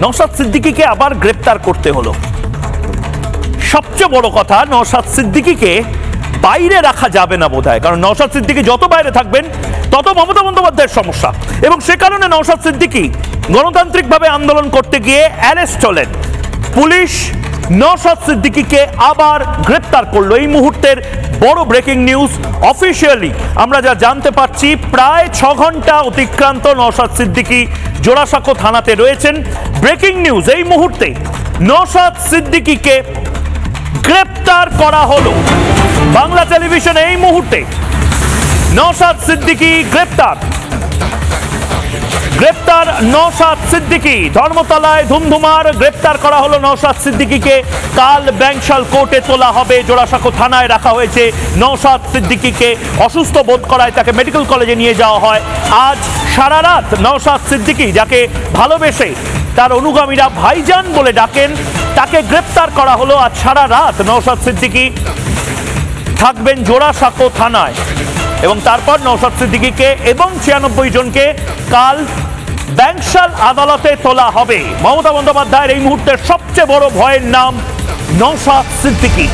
নওশাদ সিদ্দিকীকে আবার গ্রেপ্তার করতে হলো। সবচেয়ে বড় কথা, নওশাদ সিদ্দিকীকে বাইরে রাখা যাবে না বোধহয়, কারণ নওশাদ সিদ্দিকী যত বাইরে থাকবেন তত মমতা বন্দ্যোপাধ্যায়ের সমস্যা, এবং সে কারণে নওশাদ সিদ্দিকী গণতান্ত্রিকভাবে আন্দোলন করতে গিয়ে অ্যারেস্ট হলেন। পুলিশ নওশাদ সিদ্দিকীকে আবার গ্রেপ্তার করলো। এই মুহূর্তের বড় ব্রেকিং নিউজ, অফিসিয়ালি আমরা যা জানতে পারছি, প্রায় 6 ঘন্টা অতিক্রান্ত নওশাদ সিদ্দিকী জোড়াসাঁকো থানাতে রয়েছেন। ব্রেকিং নিউজ, এই মুহূর্তে নওশাদ সিদ্দিকীকে গ্রেপ্তার করা হলো। বাংলা টেলিভিশনে এই মুহূর্তে নওশাদ সিদ্দিকী গ্রেপ্তার নওশাদ সিদ্দিকী। ধর্মতলায় ধুমধুমার, গ্রেপ্তার করা হলো নওশাদ সিদ্দিকীকে। কাল ব্যাংশাল কোর্টে তোলা হবে। জোড়াসাঁকো থানায় রাখা হয়েছে নওশাদ সিদ্দিকীকে। অসুস্থ বোধ করায় তাকে মেডিকেল কলেজে নিয়ে যাওয়া হয়। আজ সারা রাত নওশাদ সিদ্দিকী, যাকে ভালোবেসে তার অনুগামীরা ভাইজান বলে ডাকেন, তাকে গ্রেপ্তার করা হলো। আজ সারা রাত নওশাদ সিদ্দিকী থাকবেন জোড়াসাঁকো থানায়, এবং তারপর নওশাদ সিদ্দিকীকে এবং 96 জনকে কাল ব্যাংশাল আদালতে তোলা হবে। মমতা বন্দ্যোপাধ্যায়ের এই মুহূর্তের সবচেয়ে বড় ভয়ের নাম নওশাদ সিদ্দিকী।